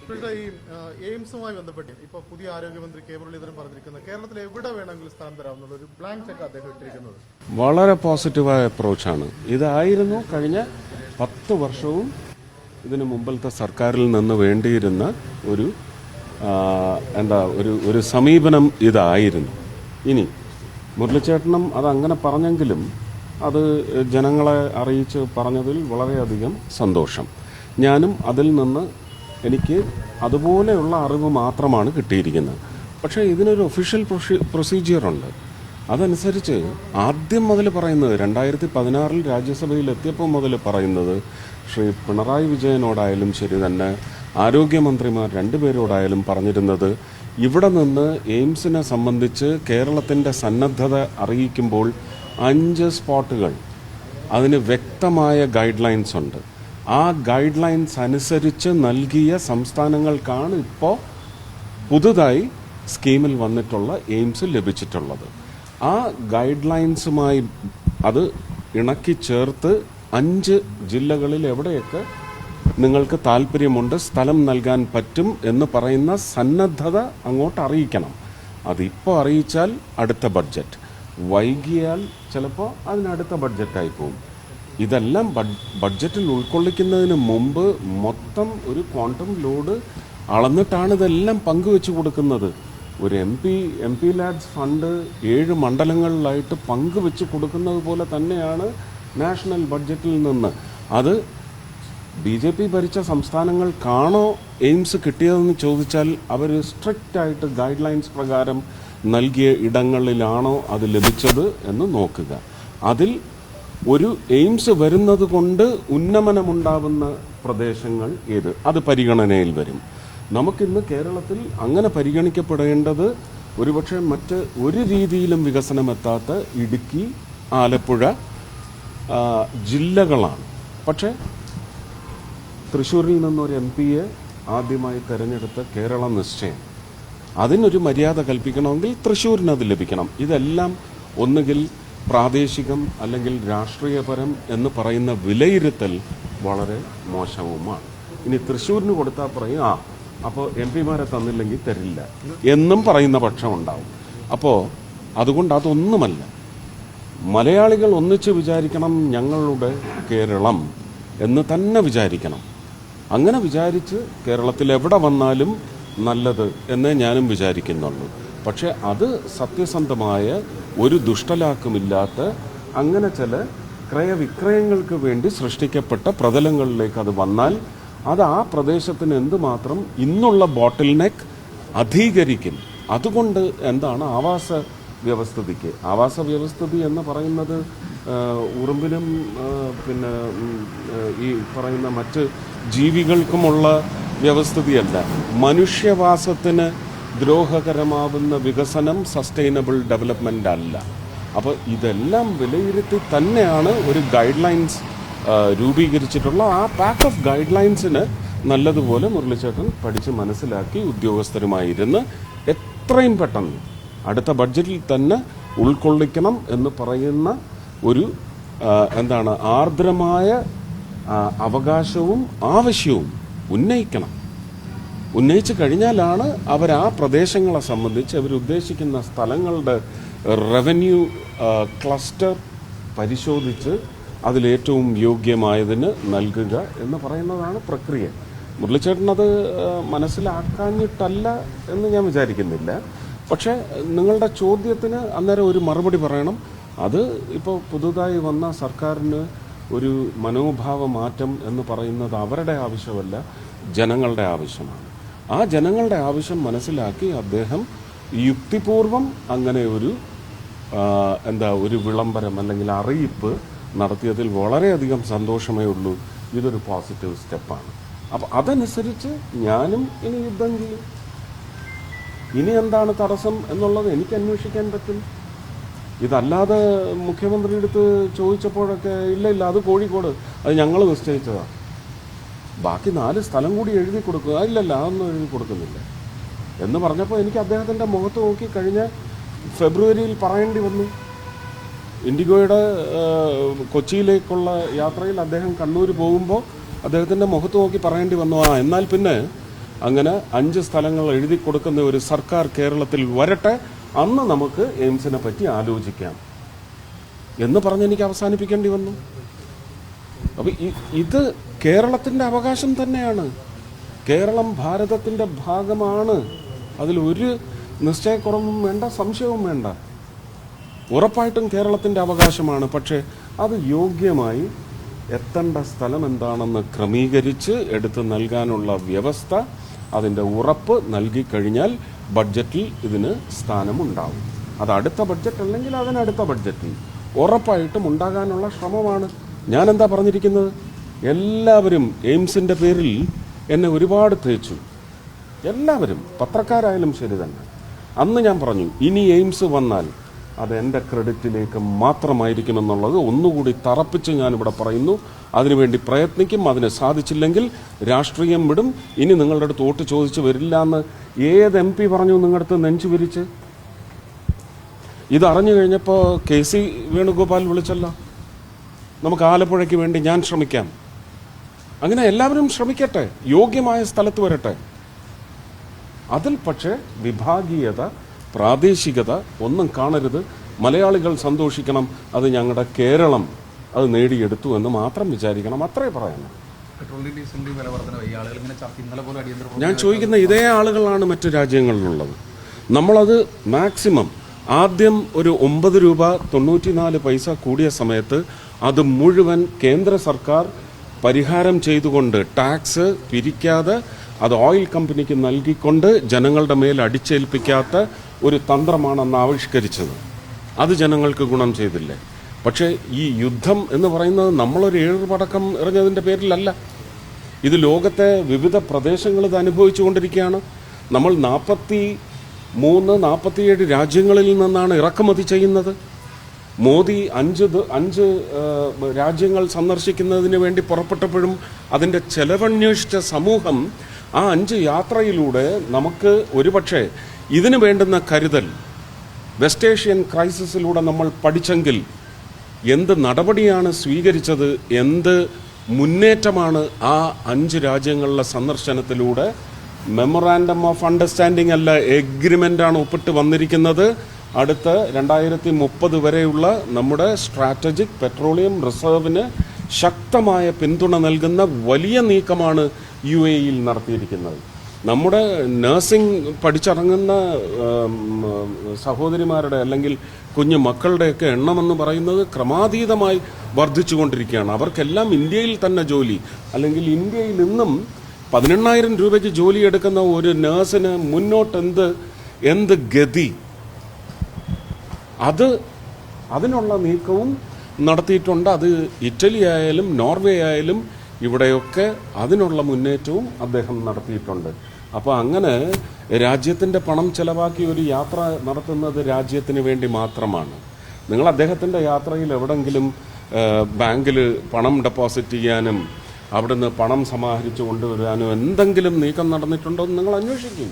ഇപ്പോഴത്തെ ഈ എയിംസുമായി ബന്ധപ്പെട്ട് ഇപ്പോൾ പുതിയ ആരോഗ്യമന്ത്രി കെ മുരളീധരൻ പറഞ്ഞിരിക്കുന്നത് കേരളത്തിൽ എവിടെ വേണമെങ്കിലും സ്ഥലം തരാമെന്നുള്ള ഒരു ബ്ലാങ്ക് ചെക്ക് അദ്ദേഹം ഇട്ടിരിക്കുന്നത് വളരെ പോസിറ്റീവായ അപ്രോച്ചാണ്. ഇതായിരുന്നു കഴിഞ്ഞ 10 വർഷവും ഇതിന് മുമ്പിലത്തെ സർക്കാരിൽ നിന്ന് വേണ്ടിയിരുന്ന ഒരു ഒരു സമീപനം ഇതായിരുന്നു. ഇനി മുരളിച്ചേട്ടനും അതങ്ങനെ പറഞ്ഞെങ്കിലും അത് ജനങ്ങളെ അറിയിച്ച് പറഞ്ഞതിൽ വളരെയധികം സന്തോഷം. ഞാനും അതിൽ നിന്ന് എനിക്ക് അതുപോലെയുള്ള അറിവ് മാത്രമാണ് കിട്ടിയിരിക്കുന്നത്. പക്ഷേ ഇതിനൊരു ഒഫീഷ്യൽ പ്രൊസീജിയറുണ്ട്. അതനുസരിച്ച് ആദ്യം മുതൽ പറയുന്നത് 2016 രാജ്യസഭയിൽ എത്തിയപ്പോൾ മുതൽ പറയുന്നത് ശ്രീ പിണറായി വിജയനോടായാലും ശരി തന്നെ ആരോഗ്യമന്ത്രിമാർ രണ്ടുപേരോടായാലും പറഞ്ഞിരുന്നത് ഇവിടെ നിന്ന് എയിംസിനെ സംബന്ധിച്ച് കേരളത്തിൻ്റെ സന്നദ്ധത അറിയിക്കുമ്പോൾ 5 സ്പോട്ടുകൾ അതിന് വ്യക്തമായ ഗൈഡ് ലൈൻസ് ഉണ്ട്. ആ ഗൈഡ് ലൈൻസ് അനുസരിച്ച് നൽകിയ സംസ്ഥാനങ്ങൾക്കാണ് ഇപ്പോൾ പുതുതായി സ്കീമിൽ വന്നിട്ടുള്ള എയിംസ് ലഭിച്ചിട്ടുള്ളത്. ആ ഗൈഡ് ലൈൻസുമായി അത് ഇണക്കി ചേർത്ത് 5 ജില്ലകളിൽ എവിടെയൊക്കെ നിങ്ങൾക്ക് താല്പര്യമുണ്ട്, സ്ഥലം നൽകാൻ പറ്റും എന്ന് പറയുന്ന സന്നദ്ധത അങ്ങോട്ട് അറിയിക്കണം. അതിപ്പോൾ അറിയിച്ചാൽ അടുത്ത ബഡ്ജറ്റ്, വൈകിയാൽ ചിലപ്പോൾ അതിനടുത്ത ബഡ്ജറ്റായി പോകും. ഇതെല്ലാം ബഡ്ജറ്റിൽ ഉൾക്കൊള്ളിക്കുന്നതിന് മുമ്പ് മൊത്തം ഒരു ക്വാണ്ടം ലോഡ് അളന്നിട്ടാണ് ഇതെല്ലാം പങ്കുവെച്ച് കൊടുക്കുന്നത്. ഒരു എം പി ലാഡ്സ് ഫണ്ട് 7 മണ്ഡലങ്ങളിലായിട്ട് പങ്കുവെച്ച് കൊടുക്കുന്നത് പോലെ തന്നെയാണ് നാഷണൽ ബഡ്ജറ്റിൽ നിന്ന്. അത് BJP ഭരിച്ച സംസ്ഥാനങ്ങൾക്കാണോ എയിംസ് കിട്ടിയതെന്ന് ചോദിച്ചാൽ അവർ സ്ട്രിക്റ്റ് ആയിട്ട് ഗൈഡ് ലൈൻസ് പ്രകാരം നൽകിയ ഇടങ്ങളിലാണോ അത് ലഭിച്ചത് എന്ന് നോക്കുക. അതിൽ ഒരു എയിംസ് വരുന്നത് കൊണ്ട് ഉന്നമനമുണ്ടാവുന്ന പ്രദേശങ്ങൾ ഏത്, അത് പരിഗണനയിൽ വരും. നമുക്കിന്ന് കേരളത്തിൽ അങ്ങനെ പരിഗണിക്കപ്പെടേണ്ടത് ഒരുപക്ഷെ മറ്റ് ഒരു രീതിയിലും വികസനമെത്താത്ത ഇടുക്കി, ആലപ്പുഴ ജില്ലകളാണ്. പക്ഷേ തൃശ്ശൂരിൽ നിന്നൊരു MP ആദ്യമായി തെരഞ്ഞെടുത്ത കേരള നിശ്ചയം, അതിനൊരു മര്യാദ കൽപ്പിക്കണമെങ്കിൽ തൃശ്ശൂരിന് അത് ലഭിക്കണം. ഇതെല്ലാം ഒന്നുകിൽ പ്രാദേശികം അല്ലെങ്കിൽ രാഷ്ട്രീയപരം എന്ന് പറയുന്ന വിലയിരുത്തൽ വളരെ മോശവുമാണ്. ഇനി തൃശ്ശൂരിന് കൊടുത്താൽ പറയും അപ്പോൾ MP-മാരെ തന്നില്ലെങ്കിൽ തരില്ല എന്നും പറയുന്ന പക്ഷമുണ്ടാവും. അപ്പോൾ അതുകൊണ്ട് അതൊന്നുമല്ല. മലയാളികൾ ഒന്നിച്ച് വിചാരിക്കണം, ഞങ്ങളുടെ കേരളം എന്ന് തന്നെ വിചാരിക്കണം. അങ്ങനെ വിചാരിച്ച് കേരളത്തിൽ എവിടെ വന്നാലും നല്ലത് എന്നേ ഞാനും വിചാരിക്കുന്നുള്ളൂ. പക്ഷെ അത് സത്യസന്ധമായ ഒരു ദുഷ്ടലാക്കുമില്ലാത്ത അങ്ങനെ ചില ക്രയവിക്രയങ്ങൾക്ക് വേണ്ടി സൃഷ്ടിക്കപ്പെട്ട പ്രതലങ്ങളിലേക്ക് അത് വന്നാൽ അത് ആ പ്രദേശത്തിന് എന്തുമാത്രം ഇന്നുള്ള ബോട്ടിൽ നെക്ക് അധീകരിക്കും. അതുകൊണ്ട് എന്താണ് ആവാസ വ്യവസ്ഥിതി എന്ന് പറയുന്നത് ഉറുമ്പിനും പിന്നെ ഈ പറയുന്ന മറ്റ് ജീവികൾക്കുമുള്ള വ്യവസ്ഥിതിയല്ല. മനുഷ്യവാസത്തിന് ദ്രോഹകരമാവുന്ന വികസനം സസ്റ്റൈനബിൾ ഡെവലപ്മെൻ്റ് അല്ല. അപ്പോൾ ഇതെല്ലാം വിലയിരുത്തി തന്നെയാണ് ഒരു ഗൈഡ് ലൈൻസ് രൂപീകരിച്ചിട്ടുള്ള. ആ പാക്ക് ഓഫ് ഗൈഡ് ലൈൻസിന് നല്ലതുപോലെ മുരളിച്ചേട്ടൻ പഠിച്ച് മനസ്സിലാക്കി ഉദ്യോഗസ്ഥരുമായിരുന്ന് എത്രയും പെട്ടെന്ന് അടുത്ത ബഡ്ജറ്റിൽ തന്നെ ഉൾക്കൊള്ളിക്കണം എന്ന് പറയുന്ന ഒരു ആർദ്രമായ അവകാശവും ആവശ്യവും ഉന്നയിച്ചു കഴിഞ്ഞാലാണ് അവർ ആ പ്രദേശങ്ങളെ സംബന്ധിച്ച് അവരുദ്ദേശിക്കുന്ന സ്ഥലങ്ങളുടെ റവന്യൂ ക്ലസ്റ്റർ പരിശോധിച്ച് അതിലേറ്റവും യോഗ്യമായതിന് നൽകുക എന്ന് പറയുന്നതാണ് പ്രക്രിയ. മുരളിച്ചേട്ടനത് മനസ്സിലാക്കാഞ്ഞിട്ടല്ല എന്ന് ഞാൻ വിചാരിക്കുന്നില്ല. പക്ഷേ നിങ്ങളുടെ ചോദ്യത്തിന് അന്നേരം ഒരു മറുപടി പറയണം. അത് ഇപ്പോൾ പുതുതായി വന്ന സർക്കാരിന് ഒരു മനോഭാവ മാറ്റം എന്ന് പറയുന്നത് അവരുടെ ആവശ്യമല്ല, ജനങ്ങളുടെ ആവശ്യമാണ്. ആ ജനങ്ങളുടെ ആവശ്യം മനസ്സിലാക്കി അദ്ദേഹം യുക്തിപൂർവം അങ്ങനെ ഒരു വിളംബരം അല്ലെങ്കിൽ അറിയിപ്പ് നടത്തിയതിൽ വളരെയധികം സന്തോഷമേ ഉള്ളൂ. ഇതൊരു പോസിറ്റീവ് സ്റ്റെപ്പാണ്. അപ്പോൾ അതനുസരിച്ച് ഞാനും ഇനി യുദ്ധം ചെയ്യും. ഇനി എന്താണ് തടസ്സം എന്നുള്ളത് എനിക്ക് അന്വേഷിക്കാൻ പറ്റും. ഇതല്ലാതെ മുഖ്യമന്ത്രിയുടെ അടുത്ത് ചോദിച്ചപ്പോഴൊക്കെ ഇല്ല അത് കോഴിക്കോട്, അത് ഞങ്ങൾ നിശ്ചയിച്ചതാണ്, ബാക്കി 4 സ്ഥലം കൂടി എഴുതി കൊടുക്കുക, ഇല്ലല്ല അതൊന്നും എഴുതി കൊടുക്കുന്നില്ല എന്ന് പറഞ്ഞപ്പോൾ എനിക്ക് അദ്ദേഹത്തിൻ്റെ മുഖത്ത് നോക്കി കഴിഞ്ഞ ഫെബ്രുവരിയിൽ പറയേണ്ടി വന്നു. ഇൻഡിഗോയുടെ കൊച്ചിയിലേക്കുള്ള യാത്രയിൽ അദ്ദേഹം കണ്ണൂർ പോകുമ്പോൾ അദ്ദേഹത്തിൻ്റെ മുഖത്ത് നോക്കി പറയേണ്ടി വന്നു, എന്നാൽ പിന്നെ അങ്ങനെ 5 സ്ഥലങ്ങൾ എഴുതി കൊടുക്കുന്ന ഒരു സർക്കാർ കേരളത്തിൽ വരട്ടെ, അന്ന് നമുക്ക് എയിംസിനെ പറ്റി ആലോചിക്കാം എന്ന് പറഞ്ഞ് എനിക്ക് അവസാനിപ്പിക്കേണ്ടി വന്നു. അപ്പൊ ഇത് കേരളത്തിന്റെ അവകാശം തന്നെയാണ്. കേരളം ഭാരതത്തിന്റെ ഭാഗമാണ്. അതിലൊരു നിശ്ചയക്കുറവും വേണ്ട, സംശയവും വേണ്ട. ഉറപ്പായിട്ടും കേരളത്തിന്റെ അവകാശമാണ്. പക്ഷേ അത് യോഗ്യമായി എത്തേണ്ട സ്ഥലം എന്താണെന്ന് ക്രമീകരിച്ച് എടുത്ത് നൽകാനുള്ള വ്യവസ്ഥ, അതിൻ്റെ ഉറപ്പ് നൽകിക്കഴിഞ്ഞാൽ ബഡ്ജറ്റിൽ ഇതിന് സ്ഥാനമുണ്ടാവും. അത് അടുത്ത ബഡ്ജറ്റ് അല്ലെങ്കിൽ അതിനടുത്ത ബഡ്ജറ്റിൽ ഉറപ്പായിട്ടും ഉണ്ടാകാനുള്ള ശ്രമമാണ്. ഞാനെന്താ പറഞ്ഞിരിക്കുന്നത്? എല്ലാവരും എയിംസിൻ്റെ പേരിൽ എന്നെ ഒരുപാട് തേച്ചു. എല്ലാവരും, പത്രക്കാരായാലും ശരി തന്നെ. അന്ന് ഞാൻ പറഞ്ഞു, ഇനി എയിംസ് വന്നാൽ അത് എൻ്റെ ക്രെഡിറ്റിലേക്ക് മാത്രമായിരിക്കുമെന്നുള്ളത് ഒന്നുകൂടി തറപ്പിച്ച് ഞാനിവിടെ പറയുന്നു. അതിനുവേണ്ടി പ്രയത്നിക്കും. അതിന് സാധിച്ചില്ലെങ്കിൽ രാഷ്ട്രീയം വിടും. ഇനി നിങ്ങളുടെ അടുത്ത് വോട്ട് ചോദിച്ച് വരില്ല എന്ന് ഏത് MP പറഞ്ഞു നിങ്ങളുടെ അടുത്ത് നെഞ്ചു വിരിച്ച്? ഇതറിഞ്ഞു കഴിഞ്ഞപ്പോൾ KC വേണുഗോപാൽ വിളിച്ചല്ലോ, നമുക്ക് ആലപ്പുഴയ്ക്ക് വേണ്ടി ഞാൻ ശ്രമിക്കാം. അങ്ങനെ എല്ലാവരും ശ്രമിക്കട്ടെ, യോഗ്യമായ സ്ഥലത്ത് വരട്ടെ. അതിൽ പക്ഷേ വിഭാഗീയത, പ്രാദേശികത ഒന്നും കാണരുത്. മലയാളികൾ സന്തോഷിക്കണം. അത് ഞങ്ങളുടെ കേരളം അത് നേടിയെടുത്തു എന്ന് മാത്രം വിചാരിക്കണം. അത്രേ പറയാനും. ഞാൻ ചോദിക്കുന്ന ഇതേ ആളുകളാണ് മറ്റു രാജ്യങ്ങളിലുള്ളത്. നമ്മളത് മാക്സിമം ആദ്യം ഒരു 9 രൂപ 94 പൈസ കൂടിയ സമയത്ത് അത് മുഴുവൻ കേന്ദ്ര സർക്കാർ പരിഹാരം ചെയ്തുകൊണ്ട്, ടാക്സ് പിരിക്കാതെ അത് ഓയിൽ കമ്പനിക്ക് നൽകിക്കൊണ്ട് ജനങ്ങളുടെ മേൽ അടിച്ചേൽപ്പിക്കാത്ത ഒരു തന്ത്രമാണെന്ന് ആവിഷ്കരിച്ചത്. അത് ജനങ്ങൾക്ക് ഗുണം ചെയ്തില്ലേ? പക്ഷേ ഈ യുദ്ധം എന്ന് പറയുന്നത് നമ്മളൊരു 7 പടക്കം എറിഞ്ഞതിൻ്റെ പേരിലല്ല. ഇത് ലോകത്തെ വിവിധ പ്രദേശങ്ങൾ ഇത് അനുഭവിച്ചുകൊണ്ടിരിക്കുകയാണ്. നമ്മൾ 43-47 രാജ്യങ്ങളിൽ നിന്നാണ് ഇറക്കുമതി ചെയ്യുന്നത്. മോദി 5 രാജ്യങ്ങൾ സന്ദർശിക്കുന്നതിന് വേണ്ടി പുറപ്പെട്ടപ്പോഴും അതിൻ്റെ ചെലവന്വേഷിച്ച സമൂഹം ആ 5 യാത്രയിലൂടെ നമുക്ക് ഒരുപക്ഷെ ഇതിനു വേണ്ടുന്ന കരുതൽ വെസ്റ്റ് ഏഷ്യൻ ക്രൈസിസിലൂടെ നമ്മൾ പഠിച്ചെങ്കിൽ എന്ത് നടപടിയാണ് സ്വീകരിച്ചത്, എന്ത് മുന്നേറ്റമാണ് ആ 5 രാജ്യങ്ങളിലെ സന്ദർശനത്തിലൂടെ. മെമ്മോറാൻഡം ഓഫ് അണ്ടർസ്റ്റാൻഡിംഗ് അല്ല, എഗ്രിമെൻ്റാണ് ഒപ്പിട്ട് വന്നിരിക്കുന്നത്. അടുത്ത 2030 വരെയുള്ള നമ്മുടെ സ്ട്രാറ്റജിക് പെട്രോളിയം റിസർവിന് ശക്തമായ പിന്തുണ നൽകുന്ന വലിയ നീക്കമാണ് UAE-യിൽ നടത്തിയിരിക്കുന്നത്. നമ്മുടെ നഴ്സിംഗ് പഠിച്ചിറങ്ങുന്ന സഹോദരിമാരുടെ അല്ലെങ്കിൽ കുഞ്ഞു മക്കളുടെയൊക്കെ എണ്ണമെന്ന് പറയുന്നത് ക്രമാതീതമായി വർദ്ധിച്ചുകൊണ്ടിരിക്കുകയാണ്. അവർക്കെല്ലാം ഇന്ത്യയിൽ തന്നെ ജോലി, അല്ലെങ്കിൽ ഇന്ത്യയിൽ നിന്നും 18,000 രൂപയ്ക്ക് ജോലി എടുക്കുന്ന ഒരു നഴ്സിന് മുന്നോട്ട് എന്ത് ഗതി? അതിനുള്ള നീക്കവും നടത്തിയിട്ടുണ്ട്. അത് ഇറ്റലി ആയാലും നോർവേ ആയാലും ഇവിടെയൊക്കെ അതിനുള്ള മുന്നേറ്റവും അദ്ദേഹം നടത്തിയിട്ടുണ്ട്. അപ്പോൾ അങ്ങനെ രാജ്യത്തിൻ്റെ പണം ചെലവാക്കി ഒരു യാത്ര നടത്തുന്നത് രാജ്യത്തിന് വേണ്ടി മാത്രമാണ്. നിങ്ങൾ അദ്ദേഹത്തിൻ്റെ യാത്രയിൽ എവിടെങ്കിലും ബാങ്കിൽ പണം ഡെപ്പോസിറ്റ് ചെയ്യാനും അവിടുന്ന് പണം സമാഹരിച്ചു കൊണ്ടുവരാനും എന്തെങ്കിലും നീക്കം നടന്നിട്ടുണ്ടോ എന്ന് നിങ്ങൾ അന്വേഷിച്ച്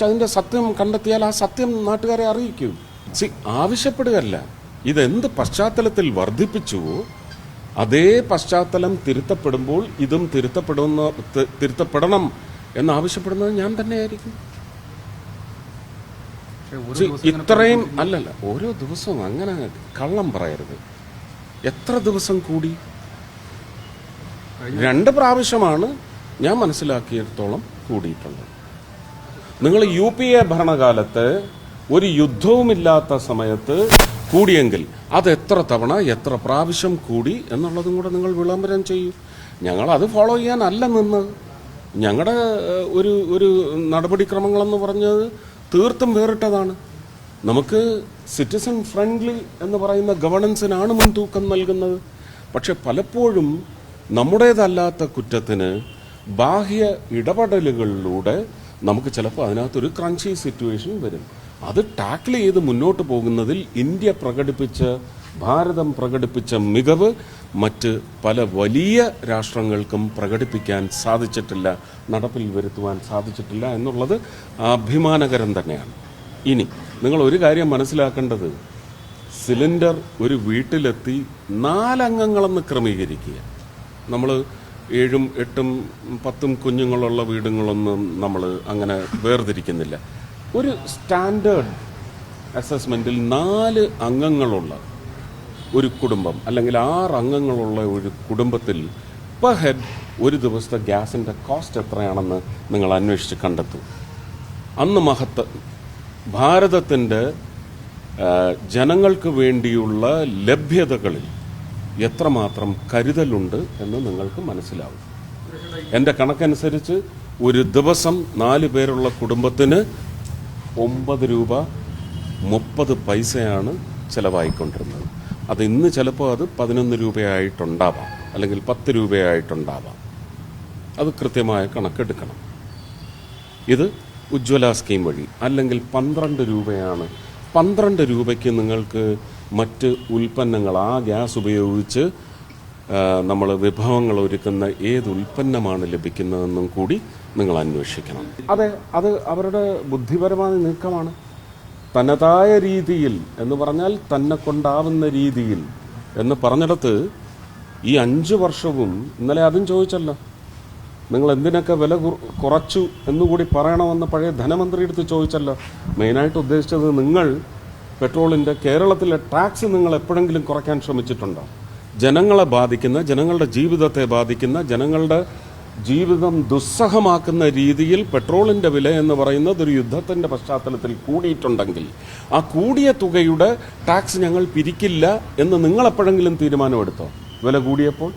അതിൻ്റെ സത്യം കണ്ടെത്തിയാൽ ആ സത്യം നാട്ടുകാരെ അറിയിക്കൂ. ആവശ്യപ്പെടുകയല്ല, ഇതെന്ത് പശ്ചാത്തലത്തിൽ വർദ്ധിപ്പിച്ചുവോ അതേ പശ്ചാത്തലം തിരുത്തപ്പെടുമ്പോൾ ഇതും തിരുത്തപ്പെടണം എന്നാവശ്യപ്പെടുന്നത് ഞാൻ തന്നെയായിരിക്കും. ഇത്രയും അല്ലല്ല, ഓരോ ദിവസവും അങ്ങനെ കള്ളം പറയരുത്. എത്ര ദിവസം കൂടി? 2 പ്രാവശ്യമാണ് ഞാൻ മനസ്സിലാക്കിയിടത്തോളം കൂടിയിട്ടുള്ളത്. നിങ്ങൾ UPA ഭരണകാലത്ത് ഒരു യുദ്ധവുമില്ലാത്ത സമയത്ത് കൂടിയെങ്കിൽ അത് എത്ര തവണ എത്ര പ്രാവശ്യം കൂടി എന്നുള്ളതും കൂടെ നിങ്ങൾ വിളംബരം ചെയ്യൂ. ഞങ്ങളത് ഫോളോ ചെയ്യാനല്ല നിന്നത്. ഞങ്ങളുടെ ഒരു നടപടിക്രമങ്ങളെന്ന് പറഞ്ഞത് തീർത്തും വേറിട്ടതാണ്. നമുക്ക് സിറ്റിസൺ ഫ്രണ്ട്ലി എന്ന് പറയുന്ന ഗവർണൻസിനാണ് മുൻതൂക്കം നൽകുന്നത്. പക്ഷെ പലപ്പോഴും നമ്മുടേതല്ലാത്ത കുറ്റത്തിന് ബാഹ്യ ഇടപെടലുകളിലൂടെ നമുക്ക് ചിലപ്പോൾ അതിനകത്തൊരു ക്രഞ്ചി സിറ്റുവേഷൻ വരും. അത് ടാക്കിൾ ചെയ്ത് മുന്നോട്ട് പോകുന്നതിൽ ഭാരതം പ്രകടിപ്പിച്ച മികവ് മറ്റ് പല വലിയ രാഷ്ട്രങ്ങൾക്കും പ്രകടിപ്പിക്കാൻ സാധിച്ചിട്ടില്ല, നടപ്പിൽ വരുത്തുവാൻ സാധിച്ചിട്ടില്ല എന്നുള്ളത് അഭിമാനകരം തന്നെയാണ്. ഇനി നിങ്ങൾ ഒരു കാര്യം മനസ്സിലാക്കേണ്ടത്, സിലിണ്ടർ ഒരു വീട്ടിലെത്തി 4 അംഗങ്ങളെന്ന് ക്രമീകരിക്കുക. നമ്മൾ 7, 8, 10 കുഞ്ഞുങ്ങളുള്ള വീടുകളൊന്നും നമ്മൾ അങ്ങനെ വേർതിരിക്കുന്നില്ല. ഒരു സ്റ്റാൻഡേർഡ് അസസ്മെന്റിൽ 4 അംഗങ്ങളുള്ള ഒരു കുടുംബം അല്ലെങ്കിൽ 6 അംഗങ്ങളുള്ള ഒരു കുടുംബത്തിൽ പെർ ഹെഡ് ഒരു ദിവസത്തെ ഗ്യാസിന്റെ കോസ്റ്റ് എത്രയാണെന്ന് നിങ്ങൾ അന്വേഷിച്ച് കണ്ടെത്തൂ. അന്ന് ഭാരതത്തിന്റെ ജനങ്ങൾക്ക് വേണ്ടിയുള്ള ലഭ്യതകളിൽ എത്രമാത്രം കരുതലുണ്ട് എന്ന് നിങ്ങൾക്ക് മനസ്സിലാവും. എൻ്റെ കണക്കനുസരിച്ച് ഒരു ദിവസം 4 പേരുള്ള കുടുംബത്തിന് 9 രൂപ 30 പൈസയാണ് ചിലവായിക്കൊണ്ടിരുന്നത്. അത് ഇന്ന് ചിലപ്പോൾ അത് 11 രൂപയായിട്ടുണ്ടാവാം, അല്ലെങ്കിൽ 10 രൂപയായിട്ടുണ്ടാവാം. അത് കൃത്യമായ കണക്കെടുക്കണം. ഇത് ഉജ്ജ്വല സ്കീം വഴി. അല്ലെങ്കിൽ 12 രൂപയാണ്. 12 രൂപയ്ക്ക് നിങ്ങൾക്ക് മറ്റ് ഉൽപ്പന്നങ്ങൾ, ആ ഗ്യാസ് ഉപയോഗിച്ച് നമ്മൾ വിഭവങ്ങൾ ഒരുക്കുന്ന ഏത് ഉൽപ്പന്നമാണ് ലഭിക്കുന്നതെന്നും കൂടി നിങ്ങൾ അന്വേഷിക്കണം. അതെ, അത് അവരുടെ ബുദ്ധിപരമായ നീക്കമാണ്. തനതായ രീതിയിൽ എന്ന് പറഞ്ഞാൽ തന്നെ കൊണ്ടാവുന്ന രീതിയിൽ എന്ന് പറഞ്ഞിടത്ത് ഈ 5 വർഷവും ഇന്നലെ അതും ചോദിച്ചല്ലോ, നിങ്ങൾ എന്തിനൊക്കെ വില കുറച്ചു എന്നുകൂടി പറയണമെന്ന് പഴയ ധനമന്ത്രിയെടുത്ത് ചോദിച്ചല്ലോ. മെയിനായിട്ട് ഉദ്ദേശിച്ചത്, നിങ്ങൾ പെട്രോളിൻ്റെ കേരളത്തിലെ ടാക്സ് നിങ്ങൾ എപ്പോഴെങ്കിലും കുറയ്ക്കാൻ ശ്രമിച്ചിട്ടുണ്ടോ? ജനങ്ങളെ ബാധിക്കുന്ന, ജനങ്ങളുടെ ജീവിതത്തെ ബാധിക്കുന്ന, ജനങ്ങളുടെ ജീവിതം ദുസ്സഹമാക്കുന്ന രീതിയിൽ പെട്രോളിൻ്റെ വില എന്ന് പറയുന്നത് ഒരു യുദ്ധത്തിൻ്റെ പശ്ചാത്തലത്തിൽ കൂടിയിട്ടുണ്ടെങ്കിൽ ആ കൂടിയ തുകയുടെ ടാക്സ് ഞങ്ങൾ പിരിക്കില്ല എന്ന് നിങ്ങൾ എപ്പോഴെങ്കിലും തീരുമാനമെടുത്തോ? വില കൂടിയപ്പോൾ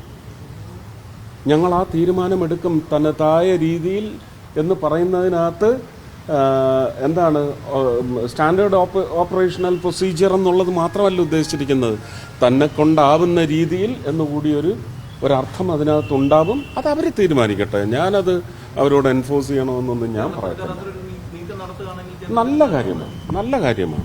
ഞങ്ങൾ ആ തീരുമാനമെടുക്കും. തനതായ രീതിയിൽ എന്ന് പറയുന്നതിനകത്ത് എന്താണ് സ്റ്റാൻഡേർഡ് ഓപ്പറേഷണൽ പ്രൊസീജിയർ എന്നുള്ളത് മാത്രമല്ല ഉദ്ദേശിച്ചിരിക്കുന്നത്, തന്നെ കൊണ്ടാവുന്ന രീതിയിൽ എന്നുകൂടി ഒരർത്ഥം അതിനകത്തുണ്ടാവും. അത് അവർ തീരുമാനിക്കട്ടെ. ഞാനത് അവരോട് എൻഫോഴ്സ് ചെയ്യണമെന്നൊന്നും ഞാൻ പറയത്തില്ല. നല്ല കാര്യമാണ്.